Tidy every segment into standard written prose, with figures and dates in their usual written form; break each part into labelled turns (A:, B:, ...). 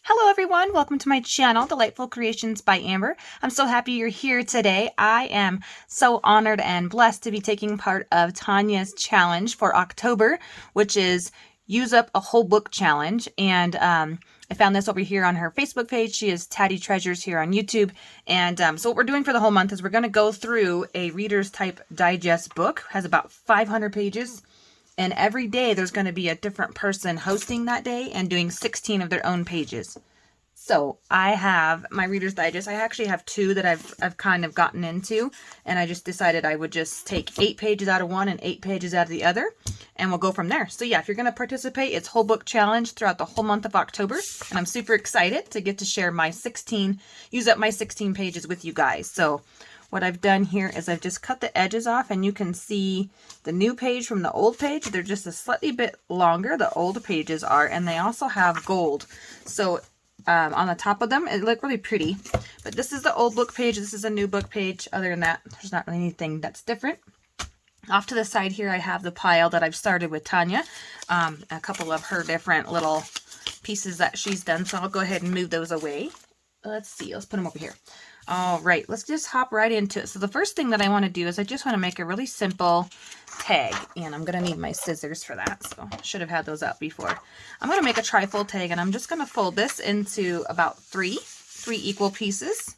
A: Hello everyone, welcome to my channel, Delightful Creations by Amber. I'm so happy you're here today. I am so honored and blessed to be taking part of Tanya's challenge for October, which is Use Up a Whole Book Challenge. And I found this over here on her Facebook page. She is Tatty Treasures here on YouTube. And so what we're doing for the whole month is we're going to go through a Reader's Type Digest book. It has about 500 pages. And every day there's going to be a different person hosting that day and doing 16 of their own pages. So I have my Reader's Digest. I actually have two that I've kind of gotten into, and I just decided I would just take 8 pages out of one and 8 pages out of the other, and we'll go from there. So yeah, if you're going to participate, it's whole book challenge throughout the whole month of October, and I'm super excited to get to share my 16, use up my 16 pages with you guys. So what I've done here is I've just cut the edges off, and you can see the new page from the old page. They're just a slightly bit longer, the old pages are, and they also have gold. So on the top of them, it look really pretty. But this is the old book page. This is a new book page. Other than that, there's not really anything that's different. Off to the side here, I have the pile that I've started with Tanya. A couple of her different little pieces that she's done. So I'll go ahead and move those away. Let's see. Let's put them over here. All right, let's just hop right into it. So the first thing that I want to do is I just want to make a really simple tag, and I'm going to need my scissors for that, so I should have had those out before. I'm going to make a trifold tag, and I'm just going to fold this into about three equal pieces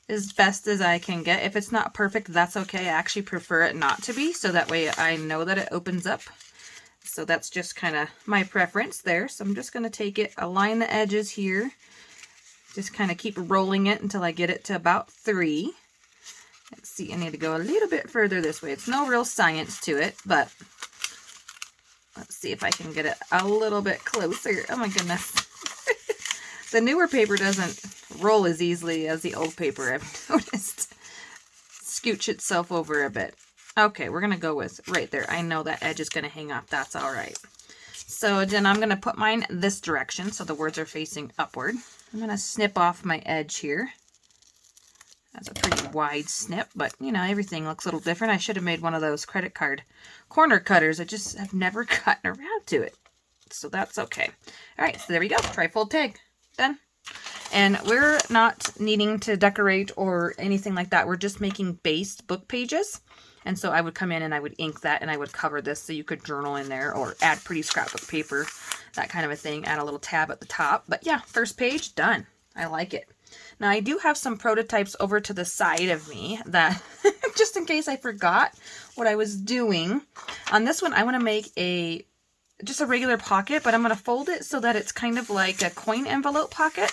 A: as best as I can get. If it's not perfect, that's okay. I actually prefer it not to be, so that way I know that it opens up. So that's just kind of my preference there. So I'm just going to take it, align the edges here, just kind of keep rolling it until I get it to about 3. Let's see, I need to go a little bit further this way. It's no real science to it, but let's see if I can get it a little bit closer. Oh my goodness. The newer paper doesn't roll as easily as the old paper, I've noticed. Scooch itself over a bit. Okay, we're going to go with right there. I know that edge is going to hang off. That's all right. So then I'm going to put mine this direction so the words are facing upward. I'm going to snip off my edge here. That's a pretty wide snip, but you know, everything looks a little different. I should have made one of those credit card corner cutters. I just have never gotten around to it. So that's okay. All right, so there we go. Trifold tag. Done. And we're not needing to decorate or anything like that. We're just making base book pages. And so I would come in and I would ink that and I would cover this so you could journal in there or add pretty scrapbook paper, that kind of a thing. Add a little tab at the top. But yeah, first page, done. I like it. Now I do have some prototypes over to the side of me that, just in case I forgot what I was doing. On this one, I want to make just a regular pocket, but I'm going to fold it so that it's kind of like a coin envelope pocket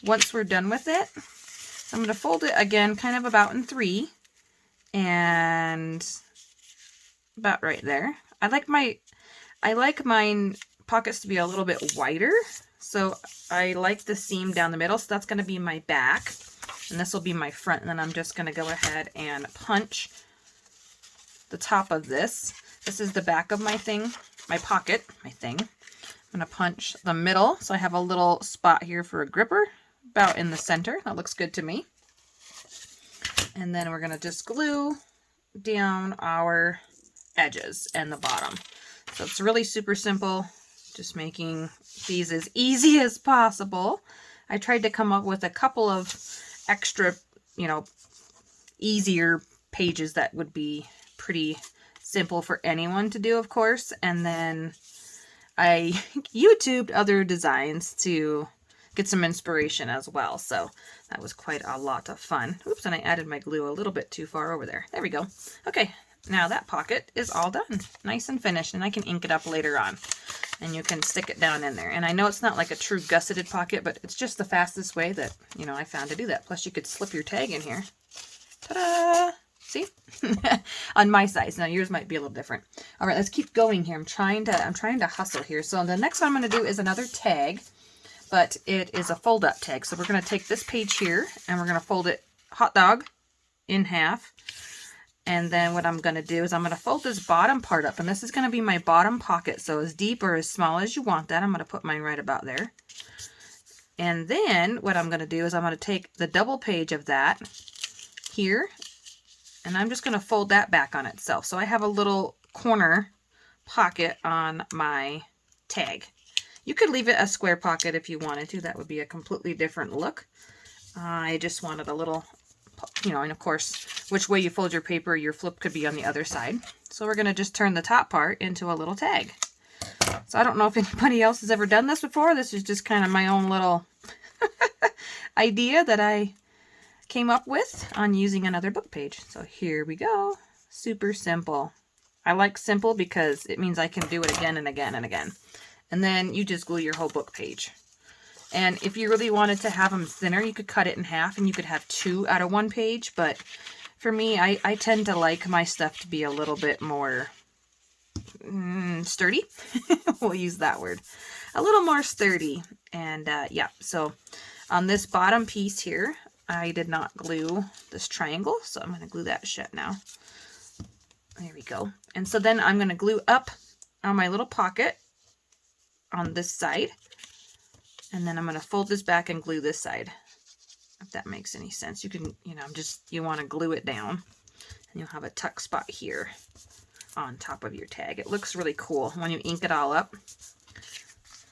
A: once we're done with it. So I'm going to fold it again, kind of about in 3. And about right there. I like mine pockets to be a little bit wider, so I like the seam down the middle, so that's going to be my back, and this will be my front, and then I'm just going to go ahead and punch the top of this. This is the back of my thing, my pocket, my thing. I'm going to punch the middle, so I have a little spot here for a gripper, about in the center. That looks good to me. And then we're going to just glue down our edges and the bottom. So it's really super simple, just making these as easy as possible. I tried to come up with a couple of extra, easier pages that would be pretty simple for anyone to do, of course. And then I YouTubed other designs to get some inspiration as well. So that was quite a lot of fun. Oops, and I added my glue a little bit too far over there. There we go. Okay, now that pocket is all done. Nice and finished, and I can ink it up later on. And you can stick it down in there. And I know it's not like a true gusseted pocket, but it's just the fastest way that, I found to do that. Plus you could slip your tag in here. Ta-da! See? On my size. Now yours might be a little different. All right, let's keep going here. I'm trying to hustle here. So the next one I'm going to do is another tag. But it is a fold-up tag. So we're going to take this page here, and we're going to fold it hot dog in half. And then what I'm going to do is I'm going to fold this bottom part up, and this is going to be my bottom pocket. So as deep or as small as you want that. I'm going to put mine right about there. And then what I'm going to do is I'm going to take the double page of that here, and I'm just going to fold that back on itself. So I have a little corner pocket on my tag. You could leave it a square pocket if you wanted to. That would be a completely different look. I just wanted a little, you know, and of course, which way you fold your paper, your flip could be on the other side. So we're going to just turn the top part into a little tag. So I don't know if anybody else has ever done this before. This is just kind of my own little idea that I came up with on using another book page. So here we go. Super simple. I like simple because it means I can do it again and again and again. And then you just glue your whole book page. And if you really wanted to have them thinner, you could cut it in half and you could have 2 out of 1 page. But for me, I tend to like my stuff to be a little bit more sturdy. We'll use that word. A little more sturdy. And yeah, so on this bottom piece here, I did not glue this triangle. So I'm going to glue that shut now. There we go. And so then I'm going to glue up on my little pocket on this side. And then I'm going to fold this back and glue this side. If that makes any sense. You can, you know, you want to glue it down. And you'll have a tuck spot here on top of your tag. It looks really cool when you ink it all up.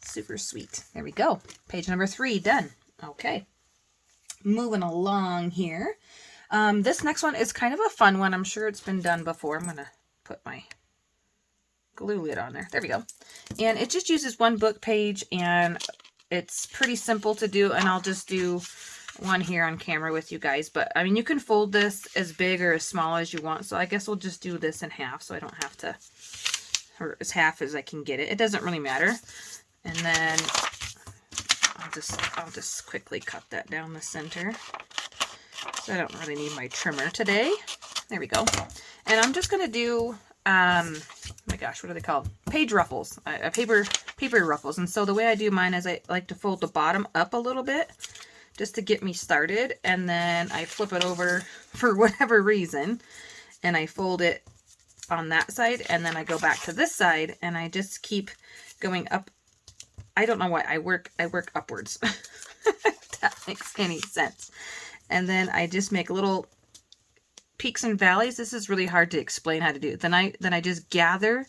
A: Super sweet. There we go. Page number 3 done. Okay. Moving along here. This next one is kind of a fun one. I'm sure it's been done before. I'm going to put my glue lid on there. There we go. And it just uses 1 book page, and it's pretty simple to do, and I'll just do one here on camera with you guys. But I mean, you can fold this as big or as small as you want. So I guess we'll just do this in half so I don't have to, or as half as I can get it. It doesn't really matter. And then I'll just quickly cut that down the center. So I don't really need my trimmer today. There we go. And I'm just going to do, oh my gosh, what are they called? Page ruffles, paper ruffles. And so the way I do mine is I like to fold the bottom up a little bit just to get me started. And then I flip it over for whatever reason. And I fold it on that side. And then I go back to this side and I just keep going up. I don't know why I work upwards. If that makes any sense. And then I just make little peaks and valleys. This is really hard to explain how to do it. Then I just gather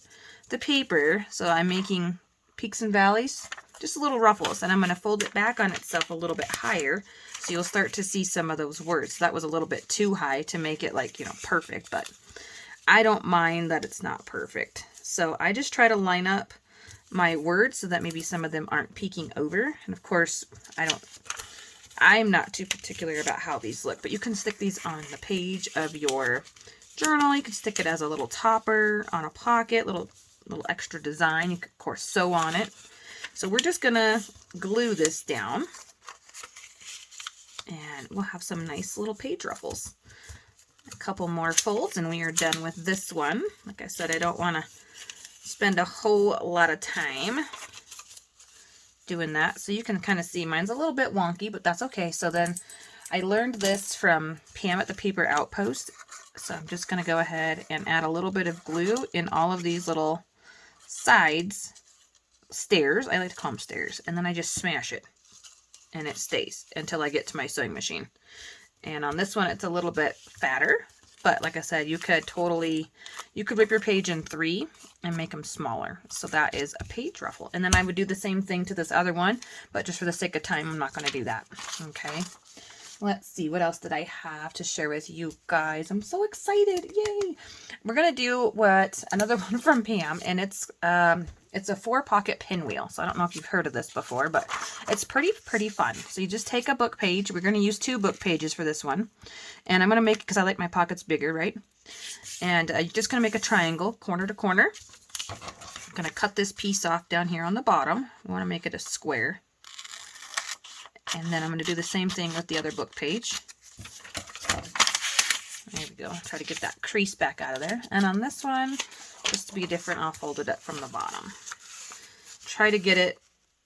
A: the paper. So I'm making peaks and valleys, just little ruffles. And I'm going to fold it back on itself a little bit higher. So you'll start to see some of those words. That was a little bit too high to make it like, you know, perfect. But I don't mind that it's not perfect. So I just try to line up my words so that maybe some of them aren't peeking over. And of course, I'm not too particular about how these look, but you can stick these on the page of your journal. You can stick it as a little topper on a pocket, little extra design. You could, of course, sew on it. So we're just gonna glue this down and we'll have some nice little page ruffles. A couple more folds and we are done with this one. Like I said, I don't want to spend a whole lot of time doing that. So you can kind of see mine's a little bit wonky, but that's okay. So then I learned this from Pam at the Paper Outpost. So I'm just going to go ahead and add a little bit of glue in all of these little sides, stairs. I like to call them stairs. And then I just smash it and it stays until I get to my sewing machine. And on this one, it's a little bit fatter. But like I said, you could rip your page in 3 and make them smaller. So that is a page ruffle. And then I would do the same thing to this other one, but just for the sake of time, I'm not going to do that. Okay. Let's see, what else did I have to share with you guys? I'm so excited. Yay. We're going to do another one from Pam, and it's a 4-pocket pinwheel. So I don't know if you've heard of this before, but it's pretty fun. So you just take a book page. We're going to use 2 book pages for this one. And I'm going to make, because I like my pockets bigger, right? And you're just going to make a triangle, corner to corner. I'm going to cut this piece off down here on the bottom. We want to make it a square. And then I'm going to do the same thing with the other book page. There we go. Try to get that crease back out of there. And on this one, just to be different, I'll fold it up from the bottom. Try to get it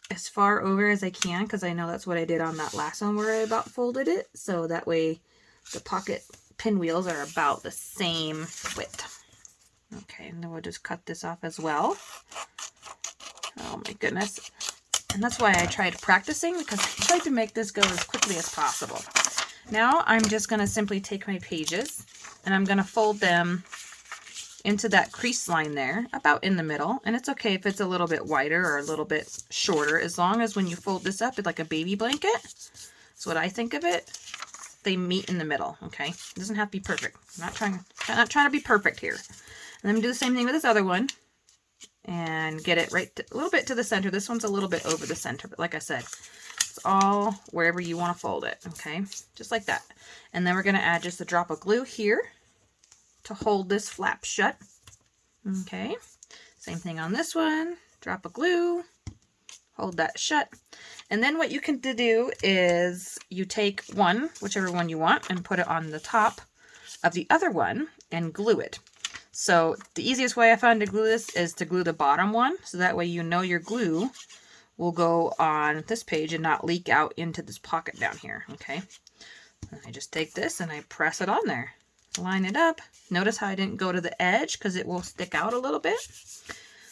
A: as far over as I can, because I know that's what I did on that last one where I about folded it. So that way the pocket pinwheels are about the same width. Okay, and then we'll just cut this off as well. Oh my goodness. And that's why I tried practicing, because I tried to make this go as quickly as possible. Now I'm just going to simply take my pages and I'm going to fold them into that crease line there, about in the middle. And it's okay if it's a little bit wider or a little bit shorter, as long as when you fold this up, it's like a baby blanket. That's what I think of it. They meet in the middle, okay? It doesn't have to be perfect. I'm not trying to be perfect here. And then do the same thing with this other one. And get it right a little bit to the center. This one's a little bit over the center, but like I said, it's all wherever you want to fold it, okay? Just like that. And then we're going to add just a drop of glue here to hold this flap shut. Okay, same thing on this one. Drop of glue, hold that shut. And then what you can do is you take one, whichever one you want, and put it on the top of the other one and glue it. So the easiest way I found to glue this is to glue the bottom one, so that way you know your glue will go on this page and not leak out into this pocket down here, okay? And I just take this and I press it on there. Line it up. Notice how I didn't go to the edge because it will stick out a little bit.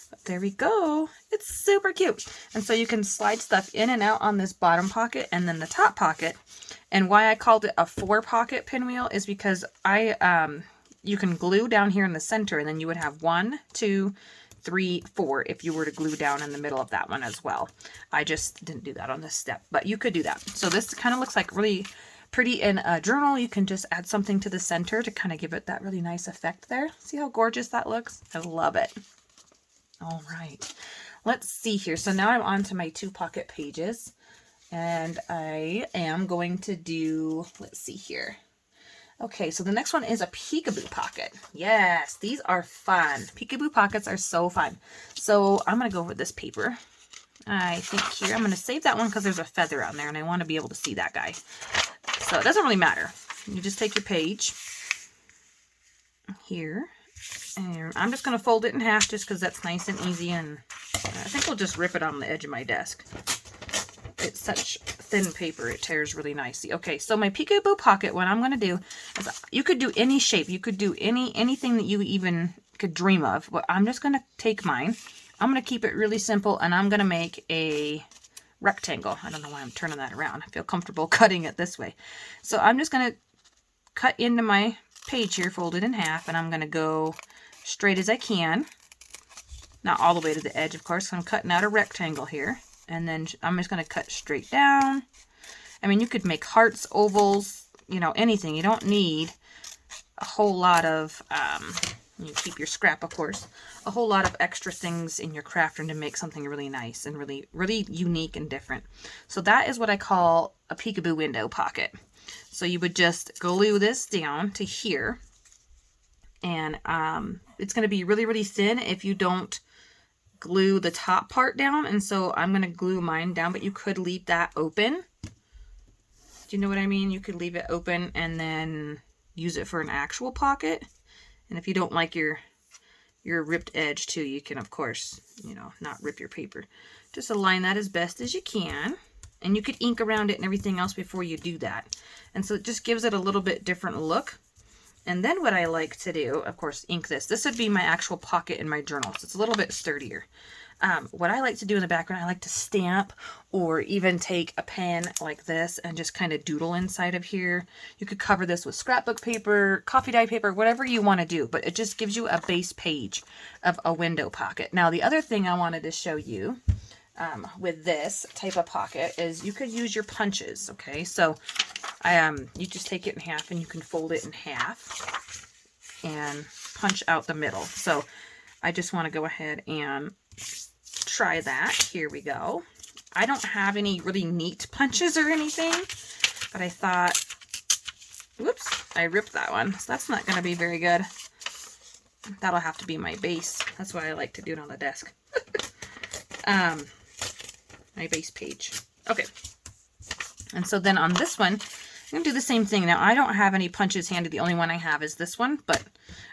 A: But there we go. It's super cute. And so you can slide stuff in and out on this bottom pocket and then the top pocket. And why I called it a 4-pocket pinwheel is because you can glue down here in the center, and then you would have 1, 2, 3, 4 if you were to glue down in the middle of that one as well. I just didn't do that on this step, but you could do that. So this kind of looks like really pretty in a journal. You can just add something to the center to kind of give it that really nice effect there. See how gorgeous that looks? I love it. All right, let's see here. So now I'm on to my 2-pocket pages, and I am going to do, let's see here. Okay, so the next one is a peekaboo pocket. Yes, these are fun. Peekaboo pockets are so fun. So I'm going to go with this paper. I think here, I'm going to save that one because there's a feather on there and I want to be able to see that guy. So it doesn't really matter. You just take your page here, and I'm just going to fold it in half just because that's nice and easy, and I think we'll just rip it on the edge of my desk. It's such thin paper, it tears really nicely. Okay, so my peekaboo pocket, what I'm going to do is, you could do any shape, you could do anything that you even could dream of, but I'm just going to take mine. I'm going to keep it really simple, and I'm going to make a rectangle. I don't know why I'm turning that around. I feel comfortable cutting it this way. So I'm just going to cut into my page here, fold it in half, and I'm going to go straight as I can. Not all the way to the edge, of course, so I'm cutting out a rectangle here. And then I'm just going to cut straight down. I mean, you could make hearts, ovals, you know, anything. You don't need a whole lot of, you keep your scrap, of course, a whole lot of extra things in your craft room to make something really nice and really, really unique and different. So that is what I call a peekaboo window pocket. So you would just glue this down to here. And it's going to be really, really thin if you don't glue the top part down, and so I'm going to glue mine down, but you could leave that open. Do you know what I mean? You could leave it open and then use it for an actual pocket. And if you don't like your ripped edge too, you can, of course, you know, not rip your paper. Just align that as best as you can, and you could ink around it and everything else before you do that. And so it just gives it a little bit different look. And then what I like to do, of course, ink this. This would be my actual pocket in my journal, so it's a little bit sturdier. What I like to do in the background, I like to stamp or even take a pen like this and just kind of doodle inside of here. You could cover this with scrapbook paper, coffee dye paper, whatever you want to do, but it just gives you a base page of a window pocket. Now, the other thing I wanted to show you with this type of pocket is you could use your punches, okay? So you just take it in half and you can fold it in half and punch out the middle. So I just want to go ahead and try that. Here we go. I don't have any really neat punches or anything, but I thought, whoops, I ripped that one. So that's not going to be very good. That'll have to be my base. That's why I like to do it on the desk. My base page. Okay. And so then on this one, I'm going to do the same thing. Now, I don't have any punches handy. The only one I have is this one, but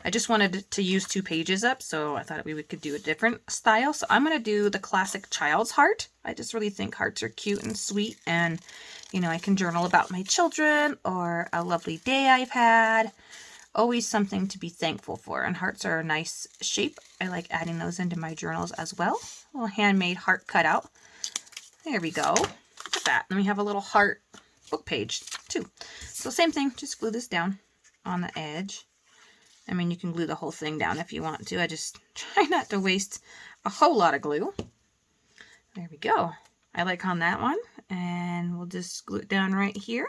A: I just wanted to use 2 pages up, so I thought we could do a different style. So I'm going to do the classic child's heart. I just really think hearts are cute and sweet, and, you know, I can journal about my children or a lovely day I've had. Always something to be thankful for, and hearts are a nice shape. I like adding those into my journals as well. A little handmade heart cutout. There we go. Look at that. Then we have a little heart book page too. So same thing, just glue this down on the edge. I mean, you can glue the whole thing down if you want to. I just try not to waste a whole lot of glue. There we go. I like on that one, and we'll just glue it down right here.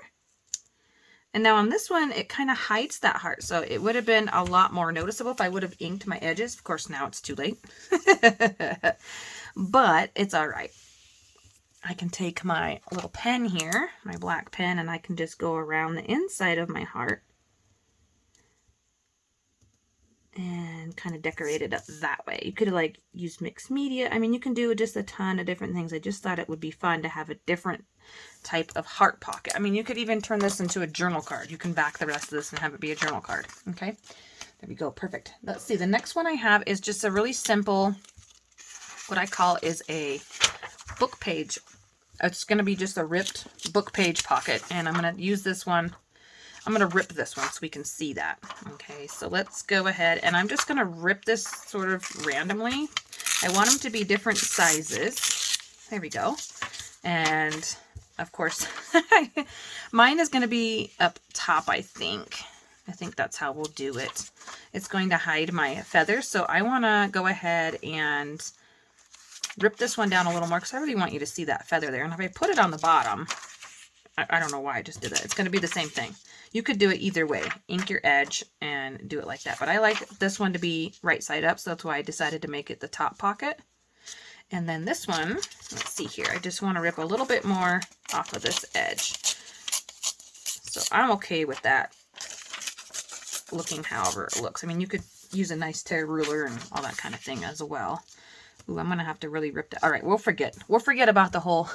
A: And now on this one, it kind of hides that heart, so it would have been a lot more noticeable if I would have inked my edges. Of course, now it's too late. But it's all right. I can take my little pen here, my black pen, and I can just go around the inside of my heart and kind of decorate it up that way. You could like use mixed media. I mean, you can do just a ton of different things. I just thought it would be fun to have a different type of heart pocket. I mean, you could even turn this into a journal card. You can back the rest of this and have it be a journal card. Okay, there we go. Perfect. Let's see. The next one I have is just a really simple, what I call is a book page. It's going to be just a ripped book page pocket, and I'm going to use this one. I'm going to rip this one so we can see that. Okay, so let's go ahead, and I'm just going to rip this sort of randomly. I want them to be different sizes. There we go. And of course, mine is going to be up top, I think. I think that's how we'll do it. It's going to hide my feathers, so I want to go ahead and rip this one down a little more because I really want you to see that feather there. And if I put it on the bottom, I don't know why I just did that. It's going to be the same thing. You could do it either way. Ink your edge and do it like that. But I like this one to be right side up, so that's why I decided to make it the top pocket. And then this one, let's see here. I just want to rip a little bit more off of this edge. So I'm okay with that looking however it looks. I mean, you could use a nice tear ruler and all that kind of thing as well. Ooh, I'm going to have to really rip that. All right, we'll forget. We'll forget about the whole,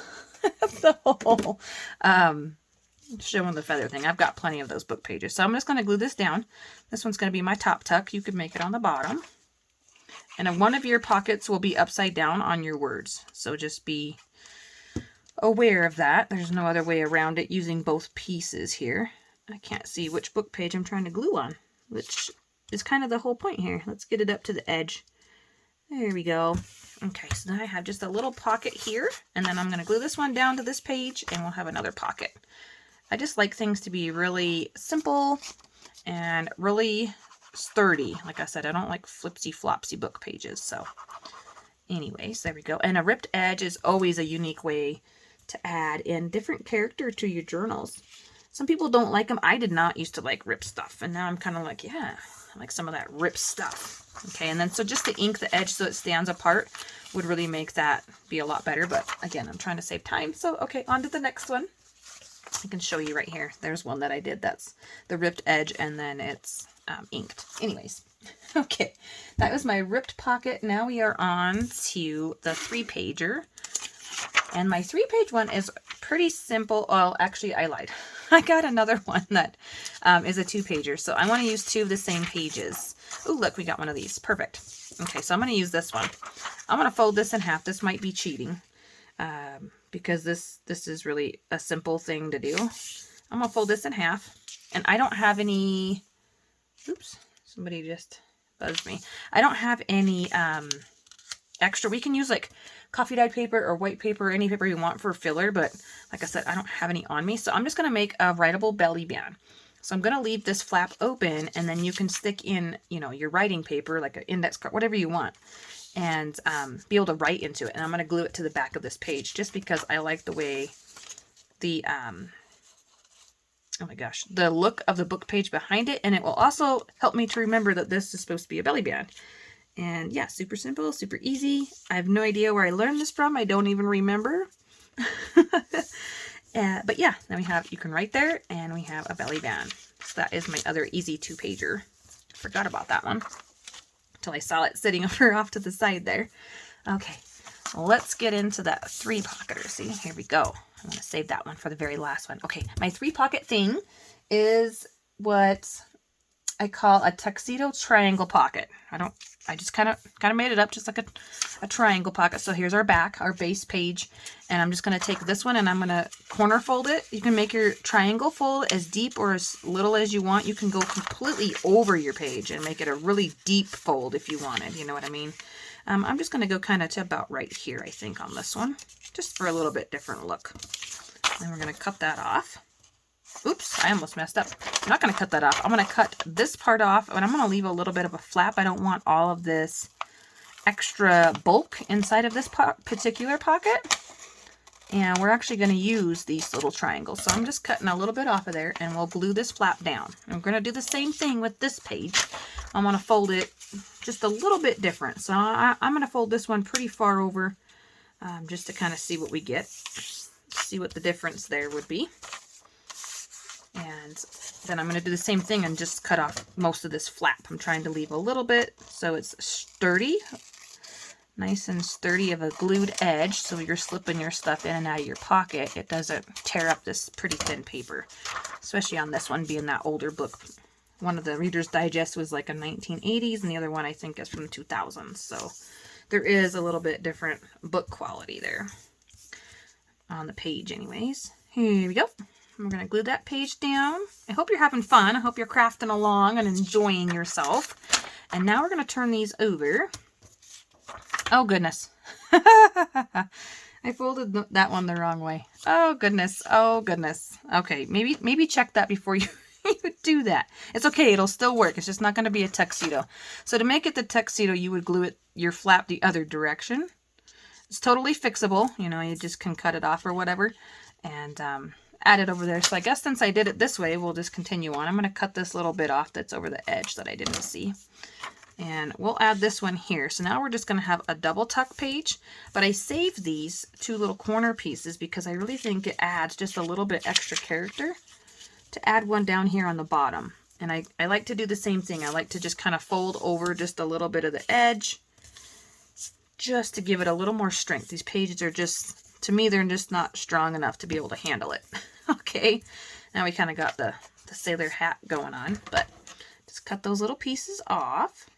A: showing the feather thing. I've got plenty of those book pages. So I'm just going to glue this down. This one's going to be my top tuck. You could make it on the bottom. And then one of your pockets will be upside down on your words. So just be aware of that. There's no other way around it using both pieces here. I can't see which book page I'm trying to glue on, which is kind of the whole point here. Let's get it up to the edge. There we go. Okay, so now I have just a little pocket here, and then I'm going to glue this one down to this page, and we'll have another pocket. I just like things to be really simple and really sturdy. Like I said, I don't like flipsy-flopsy book pages. So anyways, there we go. And a ripped edge is always a unique way to add in different character to your journals. Some people don't like them. I did not used to like rip stuff, and now I'm kind of like, yeah, I like some of that rip stuff. Okay, and then so just to ink the edge so it stands apart would really make that be a lot better. But again, I'm trying to save time. So, okay, on to the next one. I can show you right here. There's one that I did. That's the ripped edge, and then it's inked. Anyways, okay, that was my ripped pocket. Now we are on to the 3-pager. And my 3-page one is pretty simple. Well, actually, I lied. I got another one that is a 2-pager. So I want to use 2 of the same pages. Oh, look, we got one of these. Perfect. Okay, so I'm going to use this one. I'm going to fold this in half. This might be cheating because this is really a simple thing to do. I'm going to fold this in half. And I don't have any... Oops, somebody just buzzed me. I don't have any extra. We can use like coffee dyed paper or white paper or any paper you want for filler, but like I said, I don't have any on me. So I'm just going to make a writable belly band. So I'm going to leave this flap open, and then you can stick in, you know, your writing paper, like an index card, whatever you want, and be able to write into it. And I'm going to glue it to the back of this page just because I like the way the, oh my gosh, the look of the book page behind it. And it will also help me to remember that this is supposed to be a belly band. And yeah, super simple, super easy. I have no idea where I learned this from. I don't even remember. But yeah, then we have, you can write there, and we have a belly band. So that is my other easy 2-pager. Forgot about that one until I saw it sitting over off to the side there. Okay, let's get into that 3-pocketer. See, here we go. I'm going to save that one for the very last one. Okay, my 3-pocket thing is what I call a tuxedo triangle pocket. I just kind of made it up just like a triangle pocket. So here's our back, our base page, and I'm just going to take this one and I'm going to corner fold it. You can make your triangle fold as deep or as little as you want. You can go completely over your page and make it a really deep fold if you wanted, you know what I mean? I'm just going to go kind of to about right here, I think, on this one, just for a little bit different look. And we're going to cut that off. Oops, I almost messed up. I'm not going to cut that off. I'm going to cut this part off, and I'm going to leave a little bit of a flap. I don't want all of this extra bulk inside of this particular pocket. And we're actually going to use these little triangles. So I'm just cutting a little bit off of there, and we'll glue this flap down. I'm going to do the same thing with this page. I'm going to fold it just a little bit different. So I'm going to fold this one pretty far over just to kind of see what we get. See what the difference there would be. And then I'm going to do the same thing and just cut off most of this flap. I'm trying to leave a little bit so it's sturdy. Nice and sturdy of a glued edge, so you're slipping your stuff in and out of your pocket. It doesn't tear up this pretty thin paper, especially on this one being that older book. One of the Reader's Digest was like a 1980s, and the other one I think is from the 2000s. So there is a little bit different book quality there on the page anyways. Here we go. We're going to glue that page down. I hope you're having fun. I hope you're crafting along and enjoying yourself. And now we're going to turn these over. Oh, goodness. I folded that one the wrong way. Oh, goodness. Oh, goodness. Okay, maybe check that before you do that. It's okay. It'll still work. It's just not going to be a tuxedo. So to make it the tuxedo, you would glue your flap the other direction. It's totally fixable. You know, you just can cut it off or whatever and add it over there. So I guess since I did it this way, we'll just continue on. I'm going to cut this little bit off that's over the edge that I didn't see. And we'll add this one here. So now we're just going to have a double tuck page, but I saved these two little corner pieces because I really think it adds just a little bit extra character to add one down here on the bottom. And I like to do the same thing. I like to just kind of fold over just a little bit of the edge just to give it a little more strength. These pages are just, to me, they're just not strong enough to be able to handle it. Okay, now we kind of got the sailor hat going on, but just cut those little pieces off.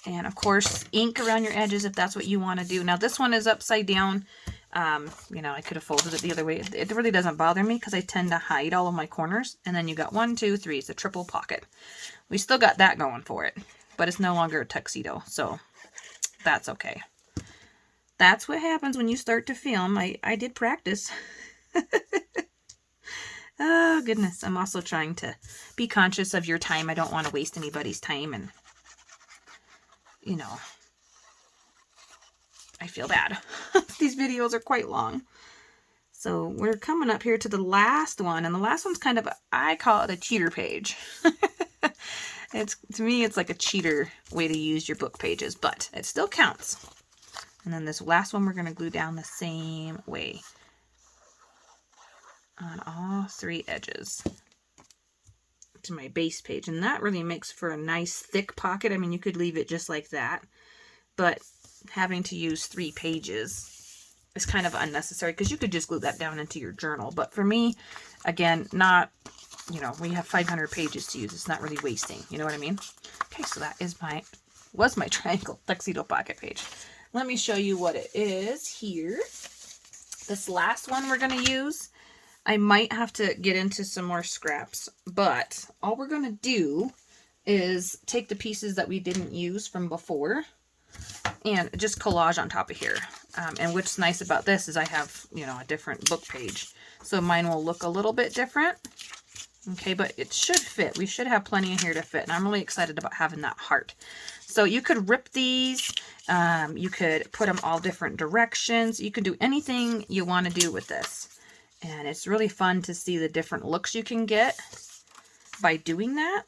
A: And of course, ink around your edges if that's what you want to do. Now this one is upside down. You know, I could have folded it the other way. It really doesn't bother me because I tend to hide all of my corners. And then you got 1, 2, 3. It's a triple pocket. We still got that going for it, but it's no longer a tuxedo, so that's okay. That's what happens when you start to film. I did practice. Oh, goodness. I'm also trying to be conscious of your time. I don't want to waste anybody's time, and you know, I feel bad. These videos are quite long. So we're coming up here to the last one, and the last one's kind of, I call it a cheater page. To me, it's like a cheater way to use your book pages, but it still counts. And then this last one, we're going to glue down the same way on all 3 edges to my base page. And that really makes for a nice thick pocket. I mean, you could leave it just like that, but having to use 3 pages is kind of unnecessary because you could just glue that down into your journal. But for me, again, not, you know, we have 500 pages to use. It's not really wasting. You know what I mean? Okay, so that is was my triangle tuxedo pocket page. Let me show you what it is here. This last one we're going to use, I might have to get into some more scraps, but all we're going to do is take the pieces that we didn't use from before and just collage on top of here. And what's nice about this is I have, you know, a different book page. So mine will look a little bit different. Okay, but it should fit. We should have plenty in here to fit. And I'm really excited about having that heart. So you could rip these. You could put them all different directions. You can do anything you want to do with this. And it's really fun to see the different looks you can get by doing that.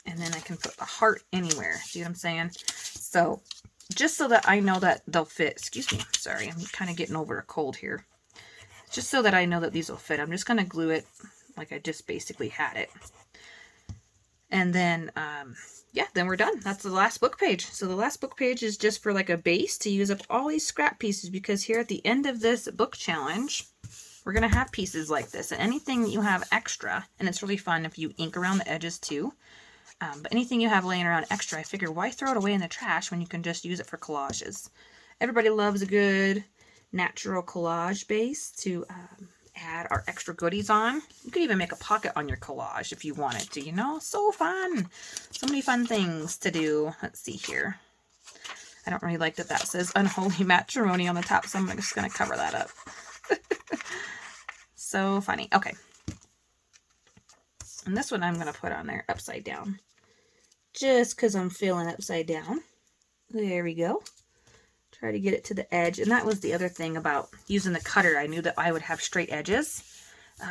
A: And then I can put a heart anywhere. See what I'm saying? So just so that I know that they'll fit. Excuse me. Sorry, I'm kind of getting over a cold here. Just so that I know that these will fit, I'm just going to glue it like I just basically had it. And then, yeah, then we're done. That's the last book page. So the last book page is just for like a base to use up all these scrap pieces, because here at the end of this book challenge, we're going to have pieces like this. And anything that you have extra, and it's really fun if you ink around the edges too, but anything you have laying around extra, I figure why throw it away in the trash when you can just use it for collages. Everybody loves a good natural collage base to add our extra goodies on. You could even make a pocket on your collage if you wanted to, you know? So fun. So many fun things to do. Let's see here. I don't really like that that says unholy matrimony on the top, so I'm just going to cover that up. so funny. Okay. And this one I'm going to put on there upside down. Just because I'm feeling upside down. There we go. Try to get it to the edge. And that was the other thing about using the cutter. I knew that I would have straight edges.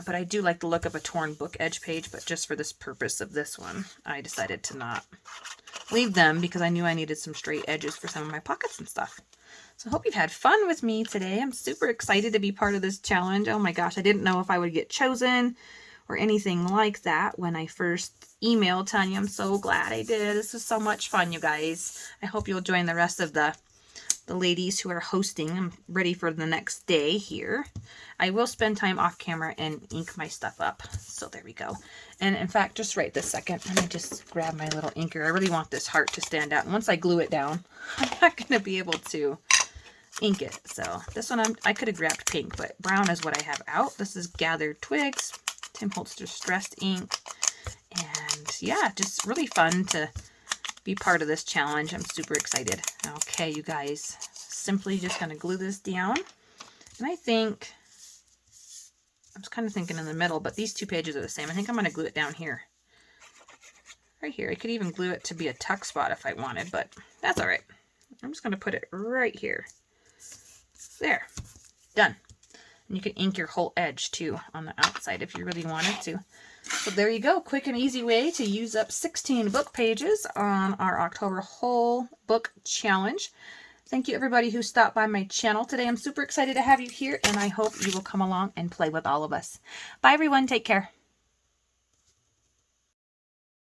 A: But I do like the look of a torn book edge page. But just for this purpose of this one, I decided to not leave them because I knew I needed some straight edges for some of my pockets and stuff. So I hope you've had fun with me today. I'm super excited to be part of this challenge. Oh my gosh, I didn't know if I would get chosen or anything like that when I first emailed Tanya. I'm so glad I did. This is so much fun, you guys. I hope you'll join the rest of the ladies who are hosting. I'm ready for the next day here. I will spend time off camera and ink my stuff up. So there we go. And in fact, just right this second, let me just grab my little inker. I really want this heart to stand out. And once I glue it down, I'm not going to be able to ink it. So this one I could have grabbed pink, but brown is what I have out. This is Gathered Twigs, Tim Holtz Distressed ink. And yeah, just really fun to be part of this challenge. I'm super excited. Okay, you guys, simply just going to glue this down. And I think, I was kind of thinking in the middle, but these two pages are the same. I think I'm going to glue it down here. Right here. I could even glue it to be a tuck spot if I wanted, but that's all right. I'm just going to put it right here. There. Done. And you can ink your whole edge too on the outside if you really wanted to. So there you go. Quick and easy way to use up 16 book pages on our October whole book challenge. Thank you everybody who stopped by my channel today. I'm super excited to have you here and I hope you will come along and play with all of us. Bye everyone. Take care.